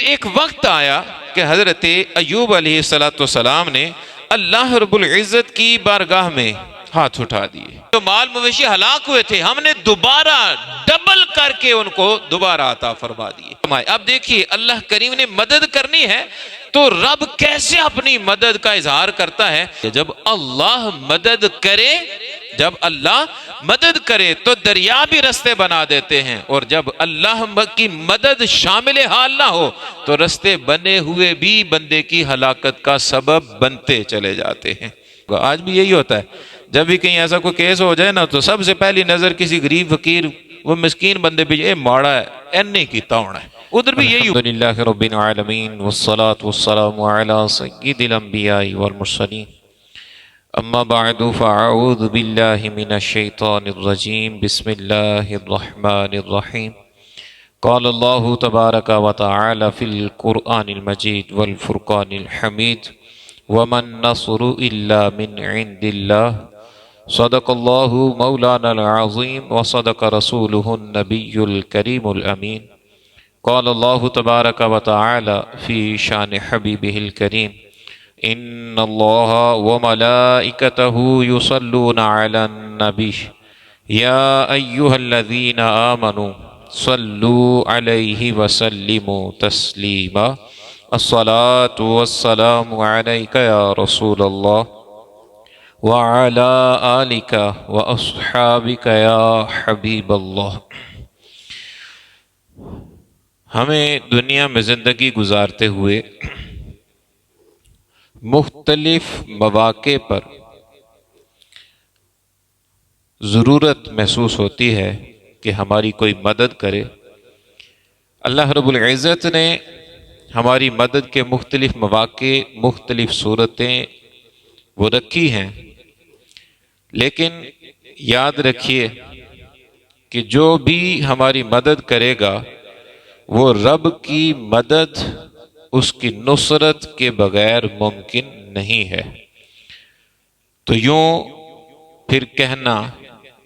ایک وقت آیا کہ حضرت ایوب علیہ السلام نے اللہ رب العزت کی بارگاہ میں ہاتھ اٹھا دیے. جو مال مویشی ہلاک ہوئے تھے ہم نے دوبارہ ڈبل کر کے ان کو دوبارہ عطا فرما دیے. اب دیکھیے اللہ کریم نے مدد کرنی ہے تو رب کیسے اپنی مدد کا اظہار کرتا ہے. جب اللہ مدد کرے تو دریا بھی رستے بنا دیتے ہیں، اور جب اللہ کی مدد شامل حال نہ ہو تو رستے بنے ہوئے بھی بندے کی ہلاکت کا سبب بنتے چلے جاتے ہیں. آج بھی یہی ہوتا ہے، جب بھی کہیں ایسا کوئی کیس ہو جائے نا تو سب سے پہلی نظر کسی غریب فقیر وہ مسکین بندے پہ اے ماڑا ہے اینے کی تاؤن ہے، ادھر بھی یہی. الحمدللہ رب العالمین والصلاة والسلام علی سید الانبیاء والمرسلین، اما بعد فاعوذ باللہ من الشیطان الرجیم، بسم اللہ الرحمن الرحیم. قال اللہ تبارک و تعالی فی القرآن المجید والفرقان الحمید، وَمَا النَّصْرُ إِلَّا مِنْ عِنْدِ اللَّهِ صدق اللہ مولانا العظیم وصدق رسولہ النبی الکریم الامین. قال اللہ تبارک و تعالی فی شان حبیبہ الکریم، ان اللہ وملائکتہ یصلون علی النبی یا ایہا الذین آمنوا صلوا علیہ وسلموا تسلیما. الصلاة والسلام علیک یا رسول اللہ وعلی آلک واصحابک یا حبیب اللہ. ہمیں دنیا میں زندگی گزارتے ہوئے مختلف مواقع پر ضرورت محسوس ہوتی ہے کہ ہماری کوئی مدد کرے. اللہ رب العزت نے ہماری مدد کے مختلف مواقع، مختلف صورتیں وہ رکھی ہیں، لیکن یاد رکھیے کہ جو بھی ہماری مدد کرے گا وہ رب کی مدد اس کی نصرت کے بغیر ممکن نہیں ہے. تو یوں پھر کہنا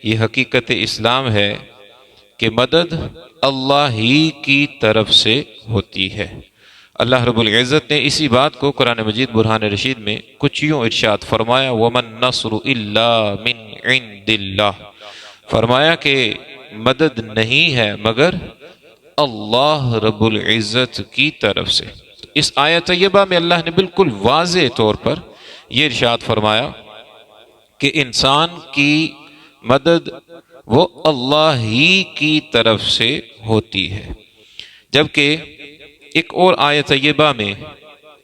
یہ حقیقت اسلام ہے کہ مدد اللہ ہی کی طرف سے ہوتی ہے. اللہ رب العزت نے اسی بات کو قرآن مجید برہان رشید میں کچھ یوں ارشاد فرمایا، وَمَا النَّصْرُ إِلَّا مِنْ عِنْدِ اللَّهِ، فرمایا کہ مدد نہیں ہے مگر اللہ رب العزت کی طرف سے. اس آیت طیبہ میں اللہ نے بالکل واضح طور پر یہ ارشاد فرمایا کہ انسان کی مدد وہ اللہ ہی کی طرف سے ہوتی ہے. جبکہ ایک اور آیت طیبہ میں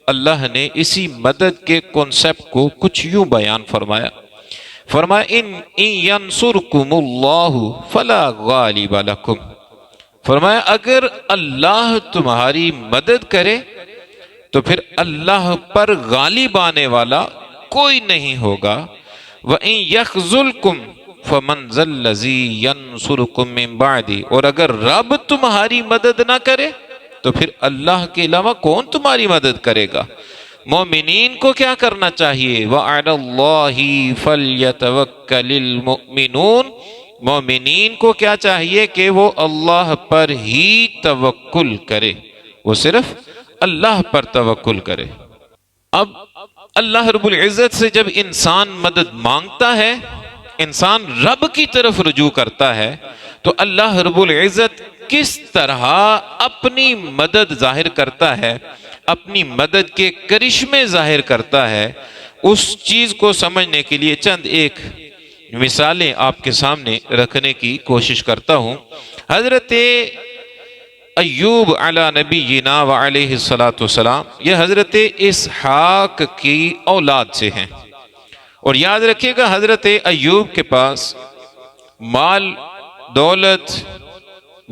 اللہ نے اسی مدد کے کنسپٹ کو کچھ یوں بیان فرمایا ان ینصرکم اللہ فلا غالب لکم، فرمایا اگر اللہ تمہاری مدد کرے تو پھر اللہ پر غالب آنے والا کوئی نہیں ہوگا. وَإِن يَخْذُلْكُمْ فَمَنْ ذَا الَّذِي يَنْصُرُكُمْ مِنْ بَعْدِهِ، اور اگر رب تمہاری مدد نہ کرے تو پھر اللہ کے علاوہ کون تمہاری مدد کرے گا. مومنین کو کیا کرنا چاہیے؟ وَعَلَى اللَّهِ فَلْيَتَوَكَّلِ الْمُؤْمِنُونَ، مومنین کو کیا چاہیے کہ وہ اللہ پر ہی توکل کرے، وہ صرف اللہ پر توکل کرے. اب اللہ رب العزت سے جب انسان مدد مانگتا ہے، انسان رب کی طرف رجوع کرتا ہے، تو اللہ رب العزت کس طرح اپنی مدد ظاہر کرتا ہے، اپنی مدد کے کرشمے ظاہر کرتا ہے، اس چیز کو سمجھنے کے لیے چند ایک مثالیں آپ کے سامنے رکھنے کی کوشش کرتا ہوں. حضرت ایوب علی نبینا وعلیہ السلام یہ حضرت اسحاق کی اولاد سے ہیں، اور یاد رکھیے گا حضرت ایوب کے پاس مال دولت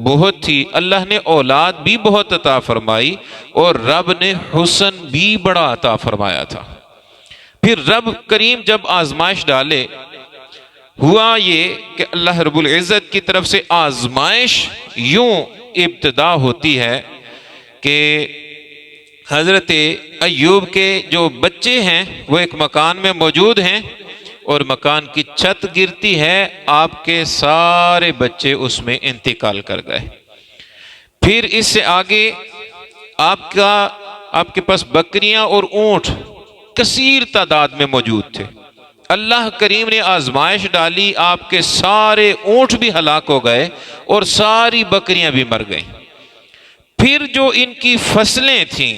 بہت تھی، اللہ نے اولاد بھی بہت عطا فرمائی اور رب نے حسن بھی بڑا عطا فرمایا تھا. پھر رب کریم جب آزمائش ڈالے، ہوا یہ کہ اللہ رب العزت کی طرف سے آزمائش یوں ابتدا ہوتی ہے کہ حضرت ایوب کے جو بچے ہیں وہ ایک مکان میں موجود ہیں، اور مکان کی چھت گرتی ہے، آپ کے سارے بچے اس میں انتقال کر گئے. پھر اس سے آگے آپ کے پاس بکریاں اور اونٹ کثیر تعداد میں موجود تھے، اللہ کریم نے آزمائش ڈالی، آپ کے سارے اونٹ بھی ہلاک ہو گئے اور ساری بکریاں بھی مر گئیں۔ پھر جو ان کی فصلیں تھیں،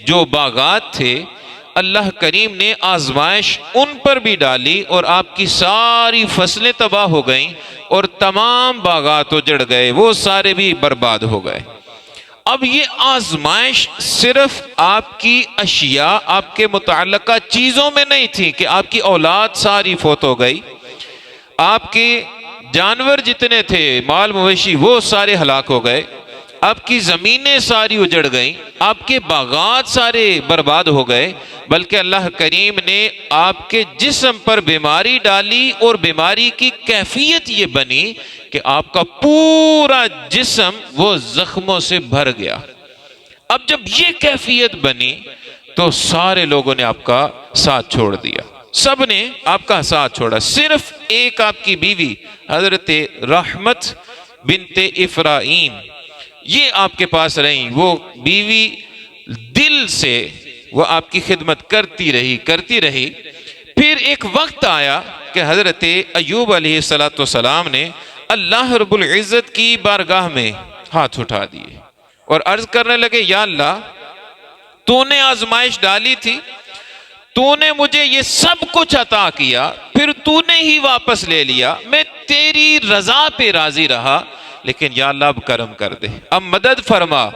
جو باغات تھے، اللہ کریم نے آزمائش ان پر بھی ڈالی اور آپ کی ساری فصلیں تباہ ہو گئیں اور تمام باغات اجڑ گئے، وہ سارے بھی برباد ہو گئے۔ اب یہ آزمائش صرف آپ کی اشیاء، آپ کے متعلقہ چیزوں میں نہیں تھی کہ آپ کی اولاد ساری فوت ہو گئی، آپ کے جانور جتنے تھے، مال مویشی، وہ سارے ہلاک ہو گئے، آپ کی زمینیں ساری اجڑ گئیں، آپ کے باغات سارے برباد ہو گئے، بلکہ اللہ کریم نے آپ کے جسم پر بیماری ڈالی اور بیماری کی کیفیت یہ بنی کہ آپ کا پورا جسم وہ زخموں سے بھر گیا۔ اب جب یہ کیفیت بنی تو سارے لوگوں نے آپ کا ساتھ چھوڑ دیا، سب نے آپ کا ساتھ چھوڑا، صرف ایک آپ کی بیوی حضرت رحمت بنت افرایم یہ آپ کے پاس رہیں، وہ بیوی دل سے وہ آپ کی خدمت کرتی رہی۔ پھر ایک وقت آیا کہ حضرت ایوب علیہ السلام نے اللہ رب العزت کی بارگاہ میں ہاتھ اٹھا دیے اور عرض کرنے لگے، یا اللہ، تو نے آزمائش ڈالی تھی، تو نے مجھے یہ سب کچھ عطا کیا، پھر تو نے ہی واپس لے لیا، میں تیری رضا پہ راضی رہا، لیکن یا اللہ اب کرم کر دے، اب مدد فرما،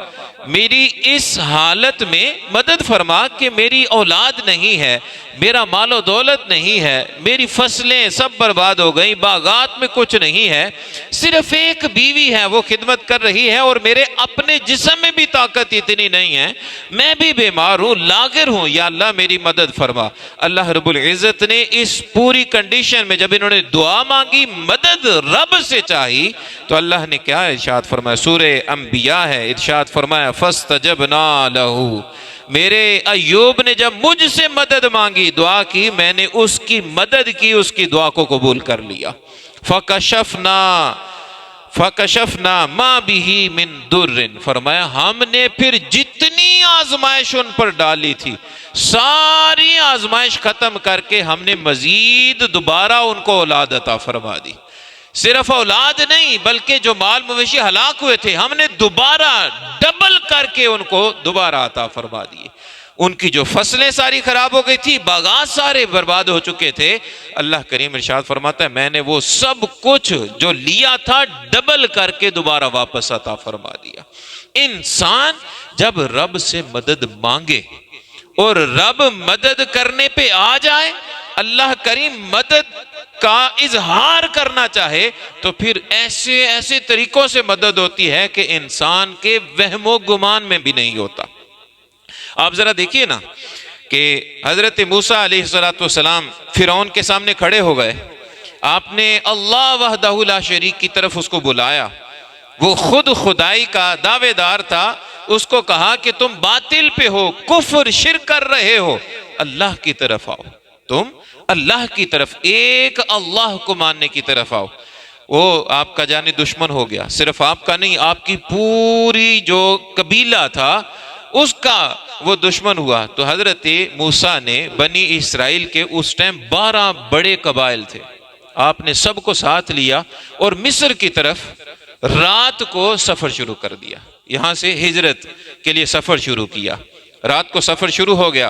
میری اس حالت میں مدد فرما کہ میری اولاد نہیں ہے، میرا مال و دولت نہیں ہے، میری فصلیں سب برباد ہو گئیں، باغات میں کچھ نہیں ہے، صرف ایک بیوی ہے وہ خدمت کر رہی ہے، اور میرے اپنے جسم میں بھی طاقت اتنی نہیں ہے، میں بھی بیمار ہوں، لاغر ہوں، یا اللہ میری مدد فرما۔ اللہ رب العزت نے اس پوری کنڈیشن میں جب انہوں نے دعا مانگی، مدد رب سے چاہی، تو اللہ نے کیا ارشاد فرمایا؟ سورہ انبیاء ہے، ارشاد فرمایا فَاسْتَجَبْنَا لَهُ، میرے ایوب نے جب مجھ سے مدد مانگی، دعا کی، میں نے اس کی مدد کی، اس کی دعا کو قبول کر لیا۔ فَكَشَفْنَا مَا بِهِ مِن دُرٍ، فرمایا ہم نے پھر جتنی آزمائش ان پر ڈالی تھی، ساری آزمائش ختم کر کے ہم نے مزید دوبارہ ان کو اولاد عطا فرما دی۔ صرف اولاد نہیں بلکہ جو مال مویشی ہلاک ہوئے تھے، ہم نے دوبارہ ڈبل کر کے ان کو دوبارہ عطا فرما دیے۔ ان کی جو فصلیں ساری خراب ہو گئی تھی، باغات سارے برباد ہو چکے تھے، اللہ کریم ارشاد فرماتا ہے میں نے وہ سب کچھ جو لیا تھا ڈبل کر کے دوبارہ واپس عطا فرما دیا۔ انسان جب رب سے مدد مانگے اور رب مدد کرنے پہ آ جائے، اللہ کریم مدد کا اظہار کرنا چاہے، تو پھر ایسے طریقوں سے مدد ہوتی ہے کہ انسان کے وہم و گمان میں بھی نہیں ہوتا۔ آپ ذرا دیکھیے نا کہ حضرت موسیٰ علیہ السلام فرعون کے سامنے کھڑے ہو گئے، آپ نے اللہ وحدہ لا شریک کی طرف اس کو بلایا، وہ خود خدائی کا دعوے دار تھا، اس کو کہا کہ تم باطل پہ ہو، کفر شرک کر رہے ہو، اللہ کی طرف آؤ، تم اللہ کی طرف، ایک اللہ کو ماننے کی طرف آؤ۔ وہ آپ کا جانی دشمن ہو گیا، صرف آپ کا نہیں، آپ کی پوری جو قبیلہ تھا اس کا وہ دشمن ہوا۔ تو حضرت موسیٰ نے بنی اسرائیل کے اس ٹائم 12 بڑے قبائل تھے، آپ نے سب کو ساتھ لیا اور مصر کی طرف رات کو سفر شروع کر دیا، یہاں سے ہجرت کے لیے سفر شروع کیا۔ رات کو سفر شروع ہو گیا،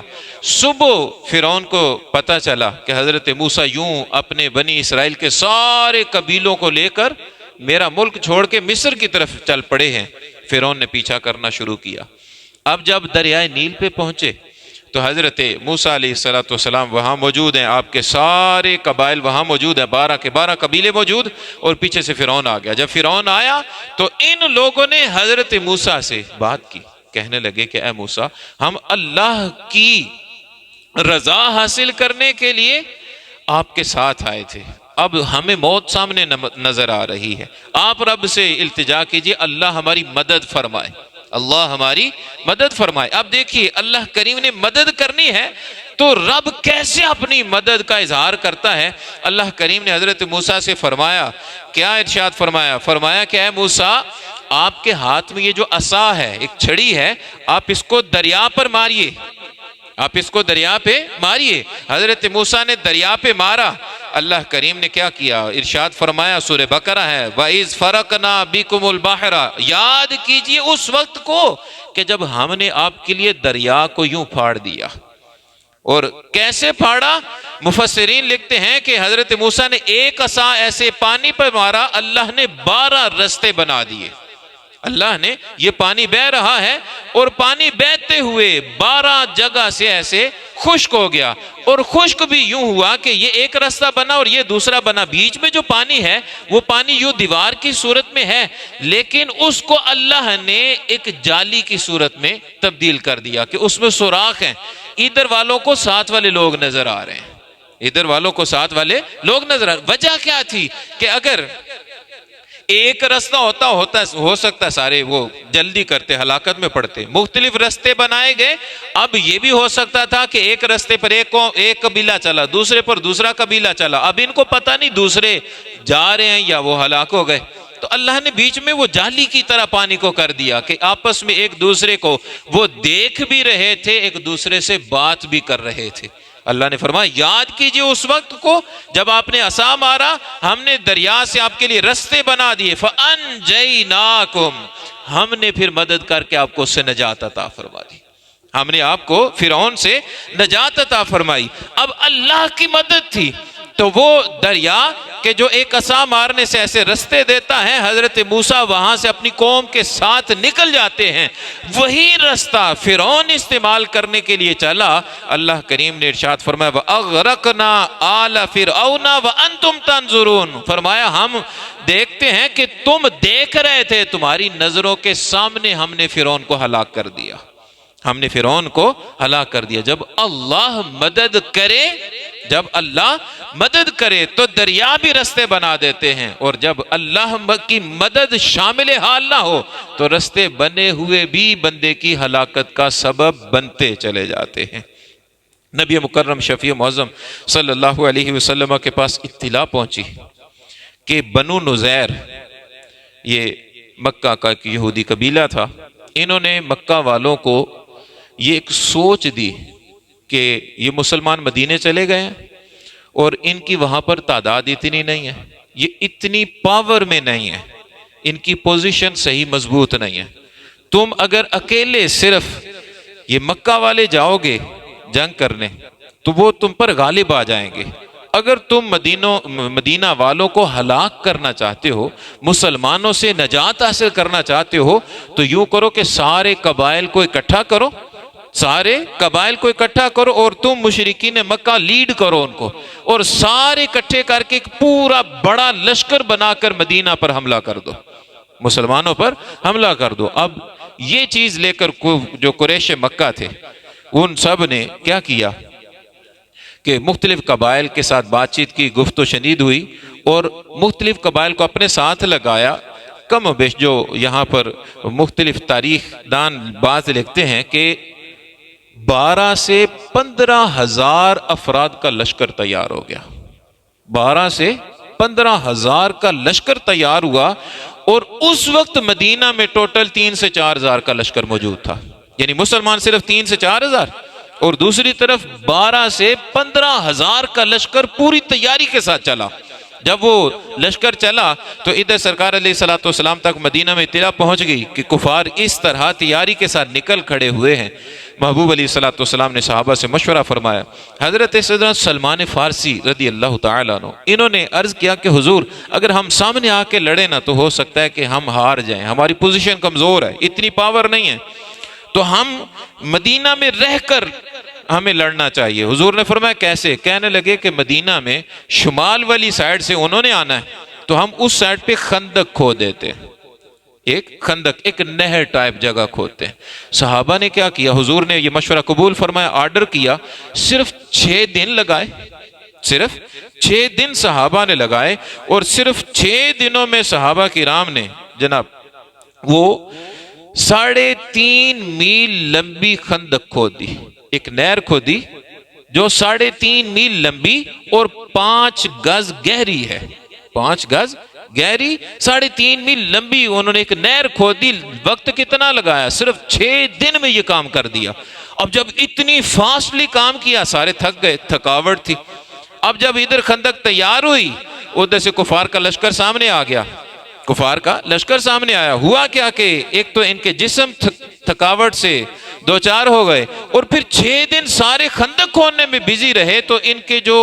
صبح فرعون کو پتہ چلا کہ حضرت موسیٰ یوں اپنے بنی اسرائیل کے سارے قبیلوں کو لے کر میرا ملک چھوڑ کے مصر کی طرف چل پڑے ہیں۔ فرعون نے پیچھا کرنا شروع کیا۔ اب جب دریائے نیل پہ پہنچے تو حضرت موسیٰ علیہ السلام وہاں موجود ہیں، آپ کے سارے قبائل وہاں موجود ہیں، 12 کے 12 قبیلے موجود، اور پیچھے سے فرعون آ گیا۔ جب فرعون آیا تو ان لوگوں نے حضرت موسیٰ سے بات کی، کہنے لگے کہ اے موسیٰ، ہم اللہ کی رضا حاصل کرنے کے لیے آپ کے ساتھ آئے تھے، اب ہمیں موت سامنے نظر آ رہی ہے، آپ رب سے التجا کیجئے اللہ ہماری مدد فرمائے، اللہ ہماری مدد فرمائے۔ اب دیکھیے اللہ کریم نے مدد کرنی ہے، تو رب کیسے اپنی مدد کا اظہار کرتا ہے؟ اللہ کریم نے حضرت موسیٰ سے فرمایا، کیا ارشاد فرمایا؟ فرمایا کہ اے موسیٰ، آپ کے ہاتھ میں یہ جو عصا ہے، ایک چھڑی ہے، آپ اس کو دریا پر ماریے، آپ اس کو دریا پہ ماریے۔ حضرت موسیٰ نے دریا پہ مارا، اللہ کریم نے کیا کیا؟ ارشاد فرمایا، سورہ بقرہ ہے، وَإِذْ فَرَقْنَا بِكُمُ الْبَحْرَ، یاد کیجئے اس وقت کو کہ جب ہم نے آپ کے لیے دریا کو یوں پھاڑ دیا۔ اور کیسے پھاڑا؟ مفسرین لکھتے ہیں کہ حضرت موسیٰ نے ایک عصا ایسے پانی پر مارا، اللہ نے 12 رستے بنا دیے۔ اللہ نے، یہ پانی بہہ رہا ہے اور پانی بہتے ہوئے 12 جگہ سے ایسے خشک ہو گیا، اور خشک بھی یوں ہوا کہ یہ ایک راستہ بنا اور یہ دوسرا بنا۔ بیچ میں جو پانی ہے وہ پانی یوں دیوار کی صورت میں ہے، لیکن اس کو اللہ نے ایک جالی کی صورت میں تبدیل کر دیا کہ اس میں سوراخ ہیں، ادھر والوں کو ساتھ والے لوگ نظر آ رہے ہیں، ادھر والوں کو ساتھ والے لوگ نظر آ رہے ہیں۔ وجہ کیا تھی کہ اگر ایک راستہ ہو سکتا سارے وہ جلدی کرتے، ہلاکت میں پڑتے، مختلف راستے بنائے گئے۔ اب یہ بھی ہو سکتا تھا کہ ایک راستے پر ایک قبیلہ چلا، دوسرے پر دوسرا قبیلہ چلا، اب ان کو پتہ نہیں دوسرے جا رہے ہیں یا وہ ہلاک ہو گئے، تو اللہ نے بیچ میں وہ جالی کی طرح پانی کو کر دیا کہ آپس میں ایک دوسرے کو وہ دیکھ بھی رہے تھے، ایک دوسرے سے بات بھی کر رہے تھے۔ اللہ نے فرمایا، یاد کیجئے اس وقت کو جب آپ نے عصا مارا، ہم نے دریا سے آپ کے لیے رستے بنا دیے، فَأَنْجَيْنَاكُمْ، ہم نے پھر مدد کر کے آپ کو اس سے نجات عطا فرما دی، ہم نے آپ کو فرعون سے نجات عطا فرمائی۔ اب اللہ کی مدد تھی تو وہ دریا کہ جو ایک عصا مارنے سے ایسے رستے دیتا ہے، حضرت موسیٰ وہاں سے اپنی قوم کے ساتھ نکل جاتے ہیں، وہی رستہ فرعون استعمال کرنے کے لیے چلا۔ اللہ کریم نے ارشاد فرمایا، وَأَغْرَقْنَا آلَ فِرْعَوْنَ وَأَنْتُمْ تَنْظُرُونَ، فرمایا ہم دیکھتے ہیں کہ تم دیکھ رہے تھے، تمہاری نظروں کے سامنے ہم نے فرعون کو ہلاک کر دیا، ہم نے فرعون کو ہلاک کر دیا۔ جب اللہ مدد کرے، جب اللہ مدد کرے تو دریا بھی رستے بنا دیتے ہیں، اور جب اللہ کی مدد شامل حال نہ ہو تو رستے بنے ہوئے بھی بندے کی ہلاکت کا سبب بنتے چلے جاتے ہیں۔ نبی مکرم شفیع معظم صلی اللہ علیہ وسلم کے پاس اطلاع پہنچی کہ بنو نذیر، یہ مکہ کا ایک یہودی قبیلہ تھا، انہوں نے مکہ والوں کو یہ ایک سوچ دی کہ یہ مسلمان مدینے چلے گئے ہیں اور ان کی وہاں پر تعداد اتنی نہیں ہے، یہ اتنی پاور میں نہیں ہے، ان کی پوزیشن صحیح مضبوط نہیں ہے، تم اگر اکیلے صرف یہ مکہ والے جاؤ گے جنگ کرنے تو وہ تم پر غالب آ جائیں گے، اگر تم مدینہ والوں کو ہلاک کرنا چاہتے ہو، مسلمانوں سے نجات حاصل کرنا چاہتے ہو، تو یوں کرو کہ سارے قبائل کو اکٹھا کرو، سارے قبائل کو اکٹھا کرو اور تم مشرکین مکہ لیڈ کرو ان کو، اور سارے اکٹھے کر کے ایک پورا بڑا لشکر بنا کر مدینہ پر حملہ کر دو، مسلمانوں پر حملہ کر دو۔ اب یہ چیز لے کر جو قریش مکہ تھے ان سب نے کیا کیا کہ مختلف قبائل کے ساتھ بات چیت کی، گفت و شنید ہوئی اور مختلف قبائل کو اپنے ساتھ لگایا۔ کم و بیش جو یہاں پر مختلف تاریخ دان بعض لکھتے ہیں کہ 12 سے 15 ہزار افراد کا لشکر تیار ہو گیا، 12 سے 15 ہزار کا لشکر تیار ہوا، اور اس وقت مدینہ میں ٹوٹل 3 سے 4 ہزار کا لشکر موجود تھا، یعنی مسلمان صرف 3 سے 4 ہزار، اور دوسری طرف 12 سے 15 ہزار کا لشکر پوری تیاری کے ساتھ چلا۔ جب وہ لشکر چلا تو ادھر سرکار علیہ الصلوۃ والسلام تک مدینہ میں اطلاع پہنچ گئی کہ کفار اس طرح تیاری کے ساتھ نکل کھڑے ہوئے ہیں۔ محبوب علیہ الصلوۃ والسلام نے صحابہ سے مشورہ فرمایا، حضرت سیدنا سلمان فارسی رضی اللہ تعالیٰ عنہ، انہوں نے عرض کیا کہ حضور اگر ہم سامنے آ کے لڑیں نا تو ہو سکتا ہے کہ ہم ہار جائیں، ہماری پوزیشن کمزور ہے، اتنی پاور نہیں ہے، تو ہم مدینہ میں رہ کر ہمیں لڑنا چاہیے۔ حضور نے فرمایا کیسے؟ کہنے لگے کہ مدینہ میں شمال والی سائڈ سے انہوں نے آنا ہے تو ہم اس سائڈ پہ خندق کھود دیتے ہیں، ایک خندق، ایک نہر ٹائپ جگہ کھودتے ہیں۔ صحابہ نے کیا کیا؟ حضور نے یہ مشورہ قبول فرمایا، آرڈر کیا، صرف 6 دن لگائے، صرف 6 دن صحابہ نے لگائے، اور صرف 6 دنوں میں صحابہ کرام نے جناب وہ 3.5 میل لمبی خندق کھود دی، ایک نہر کھودی جو 3.5 میل لمبی اور 5 گز گہری ہے. 5 گز گہری، 3.5 میل لمبی. انہوں نے ایک نہر کھودی. وقت کتنا لگایا؟ صرف 6 دن میں یہ کام کر دیا. اب جب اتنی فاسٹلی کام کیا، سارے تھک گئے، تھکاوٹ تھی. اب جب ادھر خندق تیار ہوئی، ادھر سے کفار کا لشکر سامنے آ گیا. کفار کا لشکر سامنے آیا. ہوا کیا کہ ایک تو ان کے جسم تھکاوٹ سے دو چار ہو گئے، اور پھر 6 دن سارے خندق کھودنے میں بزی رہے، تو ان کے جو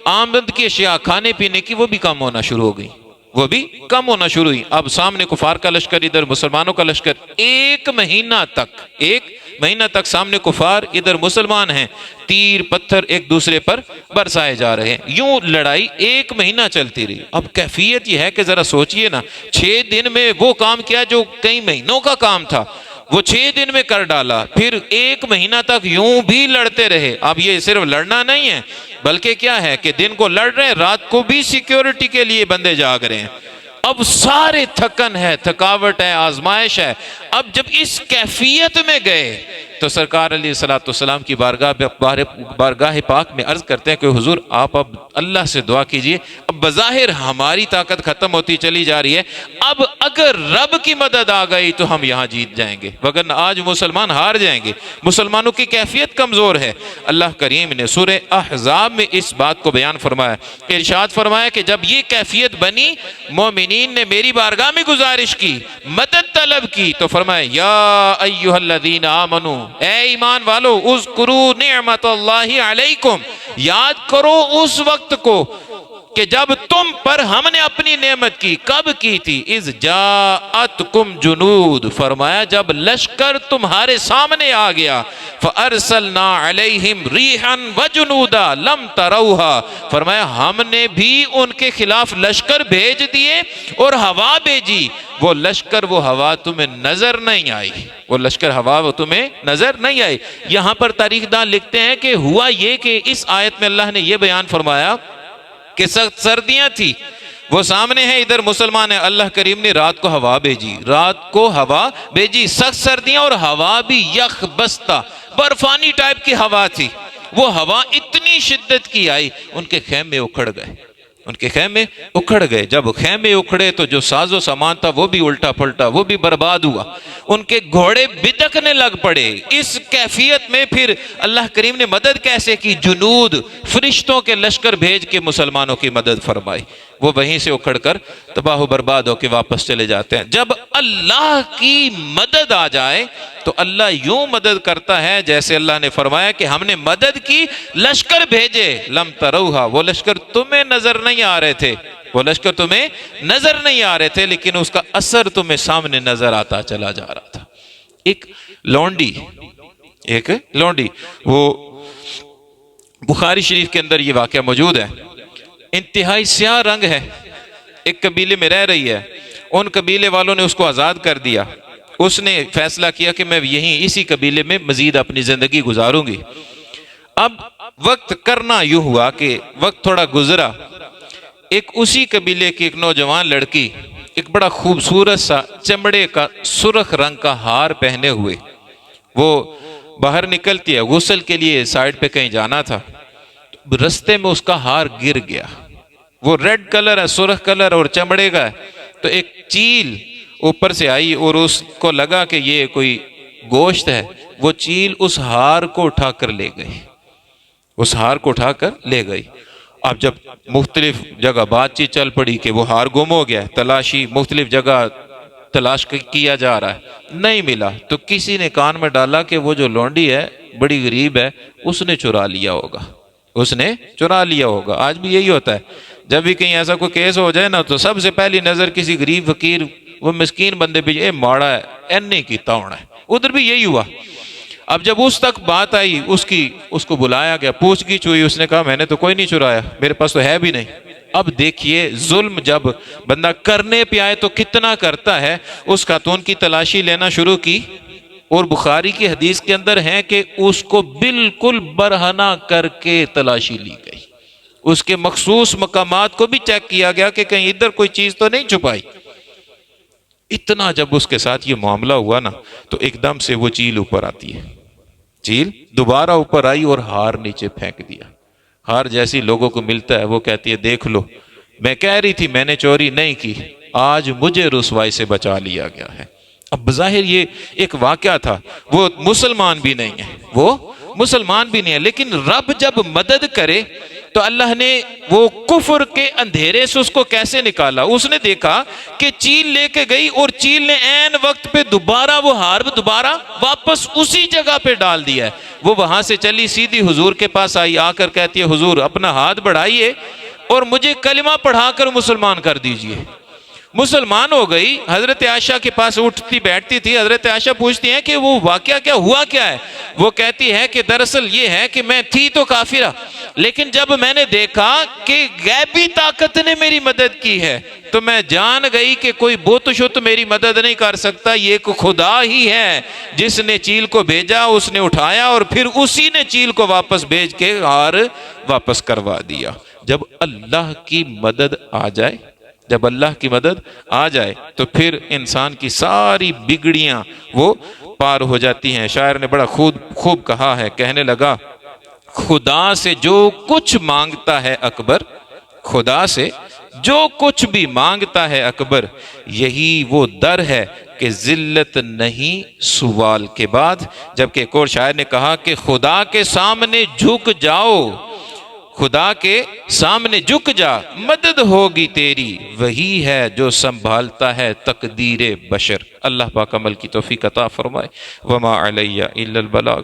آمد کی اشیاء کھانے پینے کی وہ بھی کم ہونا شروع ہو گئی، وہ بھی کم ہونا شروع ہوئی. اب سامنے کفار کا لشکر، ادھر مسلمانوں کا لشکر. 1 مہینہ تک سامنے کفار، ادھر مسلمان ہیں. تیر پتھر ایک دوسرے پر برسائے جا رہے ہیں. یوں لڑائی 1 مہینہ چلتی رہی. اب کیفیت یہ ہے کہ ذرا سوچئے نا، 6 دن میں وہ کام کیا جو کئی مہینوں کا کام تھا، وہ 6 دن میں کر ڈالا. پھر 1 مہینہ تک یوں بھی لڑتے رہے. اب یہ صرف لڑنا نہیں ہے، بلکہ کیا ہے کہ دن کو لڑ رہے ہیں، رات کو بھی سیکیورٹی کے لیے بندے جاگ رہے ہیں. اب سارے تھکن ہے، تھکاوٹ ہے، آزمائش ہے. اب جب اس کیفیت میں گئے تو سرکار علیہ الصلوۃ والسلام کی بارگاہ پاک میں عرض کرتے ہیں کہ حضور آپ اب اللہ سے دعا کیجئے. اب بظاہر ہماری طاقت ختم ہوتی چلی جا رہی ہے، اب اگر رب کی مدد آ گئی تو ہم یہاں جیت جائیں گے، وگرنہ آج مسلمان ہار جائیں گے. مسلمانوں کی کیفیت کمزور ہے. اللہ کریم نے سورہ احزاب میں اس بات کو بیان فرمایا. ارشاد فرمایا کہ جب یہ کیفیت بنی، مومنین نے میری بارگاہ میں گزارش کی، مدد طلب کی، تو فرمایا یا ایھا الذین آمنو، اے ایمان والو، اذکروا نعمت اللہ علیکم، یاد کرو اس وقت کو کہ جب تم پر ہم نے اپنی نعمت کی. کب کی تھی؟ اذ جاءتکم جنود، فرمایا جب لشکر تمہارے سامنے آ گیا. فارسلنا علیہم ریحا وجنودا لم تروها، فرمایا ہم نے بھی ان کے خلاف لشکر بھیج دیے اور ہوا بھیجی. وہ لشکر، وہ ہوا تمہیں نظر نہیں آئی، وہ لشکر ہوا وہ تمہیں نظر نہیں آئی. یہاں پر تاریخ دان لکھتے ہیں کہ ہوا یہ کہ اس آیت میں اللہ نے یہ بیان فرمایا کہ سخت سردیاں تھی، وہ سامنے ہیں، ادھر مسلمان ہیں. اللہ کریم نے رات کو ہوا بھیجی، رات کو ہوا بھیجی، سخت سردیاں، اور ہوا بھی یخ بستہ، برفانی ٹائپ کی ہوا تھی. وہ ہوا اتنی شدت کی آئی، ان کے خیمے اکھڑ گئے، ان کے خیمے اکھڑ گئے. جب خیمے اکھڑے تو جو ساز و سامان تھا وہ بھی الٹا پلٹا، وہ بھی برباد ہوا. ان کے گھوڑے بتکنے لگ پڑے. اس کیفیت میں پھر اللہ کریم نے مدد کیسے کی؟ جنود، فرشتوں کے لشکر بھیج کے مسلمانوں کی مدد فرمائی. وہ وہیں سے اکھڑ کر تباہ و برباد ہو کے واپس چلے جاتے ہیں. جب اللہ کی مدد آ جائے تو اللہ یوں مدد کرتا ہے جیسے اللہ نے فرمایا کہ ہم نے مدد کی، لشکر بھیجے. لم تروہا، وہ لشکر تمہیں نظر نہیں آ رہے تھے، وہ لشکر تمہیں نظر نہیں آ رہے تھے، لیکن اس کا اثر تمہیں سامنے نظر آتا چلا جا رہا تھا. ایک لونڈی، وہ بخاری شریف کے اندر یہ واقعہ موجود ہے. انتہائی سیاہ رنگ ہے، ایک قبیلے میں رہ رہی ہے. ان قبیلے والوں نے اس کو آزاد کر دیا. اس نے فیصلہ کیا کہ میں یہیں اسی قبیلے میں مزید اپنی زندگی گزاروں گی. اب وقت کرنا یوں ہوا کہ وقت تھوڑا گزرا. ایک اسی قبیلے کی ایک نوجوان لڑکی، ایک بڑا خوبصورت سا چمڑے کا سرخ رنگ کا ہار پہنے ہوئے، وہ باہر نکلتی ہے غسل کے لیے، سائیڈ پہ کہیں جانا تھا. رستے میں اس کا ہار گر گیا. وہ ریڈ کلر ہے، سرخ کلر اور چمڑے کا ہے. تو ایک چیل اوپر سے آئی اور اس کو لگا کہ یہ کوئی گوشت ہے. وہ چیل اس ہار کو اٹھا کر لے گئی، اس ہار کو اٹھا کر لے گئی. اب جب مختلف جگہ بات چیت چل پڑی کہ وہ ہار گم ہو گیا، تلاشی مختلف جگہ تلاش کیا جا رہا ہے، نہیں ملا. تو کسی نے کان میں ڈالا کہ وہ جو لونڈی ہے بڑی غریب ہے، اس نے چرا لیا ہوگا، اس نے چرا لیا ہوگا. آج بھی یہی ہوتا ہے، جب بھی کہیں ایسا کوئی کیس ہو جائے نا تو سب سے پہلی نظر کسی غریب فقیر وہ مسکین بندے پہ، اے ماڑا ہے، اینے کیتا ہونا ہے. ادھر بھی یہی ہوا. اب جب اس تک بات آئی، اس کو بلایا گیا، پوچھ گچھ ہوئی. اس نے کہا میں نے تو کوئی نہیں چرایا، میرے پاس تو ہے بھی نہیں. اب دیکھیے ظلم جب بندہ کرنے پہ آئے تو کتنا کرتا ہے. اس خاتون کی تلاشی لینا شروع کی، اور بخاری کی حدیث کے اندر ہے کہ اس کو بالکل برہنہ کر کے تلاشی لی گئی. اس کے مخصوص مقامات کو بھی چیک کیا گیا کہ کہیں ادھر کوئی چیز تو نہیں چھپائی. اتنا جب اس کے ساتھ یہ معاملہ ہوا نا تو ایک دم سے وہ چیل اوپر آتی ہے. چیل دوبارہ اوپر آئی اور ہار نیچے پھینک دیا۔ ہار جیسی لوگوں کو ملتا ہے وہ کہتی ہے دیکھ لو، میں کہہ رہی تھی میں نے چوری نہیں کی، آج مجھے رسوائی سے بچا لیا گیا ہے۔ اب بظاہر یہ ایک واقعہ تھا، وہ مسلمان بھی نہیں ہے، وہ مسلمان بھی نہیں ہے، لیکن رب جب مدد کرے تو اللہ نے وہ کفر کے اندھیرے سے اس کو کیسے نکالا۔ اس نے دیکھا کہ چیل لے کے گئی اور چیل نے عین وقت پہ دوبارہ وہ ہار دوبارہ واپس اسی جگہ پہ ڈال دیا ہے۔ وہ وہاں سے چلی سیدھی حضور کے پاس آئی، آ کر کہتی ہے حضور اپنا ہاتھ بڑھائیے اور مجھے کلمہ پڑھا کر مسلمان کر دیجئے۔ مسلمان ہو گئی۔ حضرت عائشہ کے پاس اٹھتی بیٹھتی تھی، حضرت عائشہ پوچھتی ہیں کہ وہ واقعہ کیا ہوا کیا ہے؟ وہ کہتی ہے کہ دراصل یہ ہے کہ میں تھی تو کافرہ، لیکن جب میں نے دیکھا کہ غیبی طاقت نے میری مدد کی ہے تو میں جان گئی کہ کوئی بت شت میری مدد نہیں کر سکتا، یہ ایک خدا ہی ہے جس نے چیل کو بھیجا، اس نے اٹھایا اور پھر اسی نے چیل کو واپس بھیج کے ہار واپس کروا دیا۔ جب اللہ کی مدد آ جائے، جب اللہ کی مدد آ جائے تو پھر انسان کی ساری بگڑیاں وہ پار ہو جاتی ہیں۔ شاعر نے بڑا خوب کہا ہے، کہنے لگا خدا سے جو کچھ مانگتا ہے اکبر، خدا سے جو کچھ بھی مانگتا ہے اکبر، یہی وہ در ہے کہ ذلت نہیں سوال کے بعد۔ جبکہ ایک اور شاعر نے کہا کہ خدا کے سامنے جھک جاؤ، خدا کے سامنے جھک جا، مدد ہوگی تیری، وہی ہے جو سنبھالتا ہے تقدیر بشر۔ اللہ پاک عمل کی توفیق عطا فرمائے۔ وما علیہ الا البلاغ۔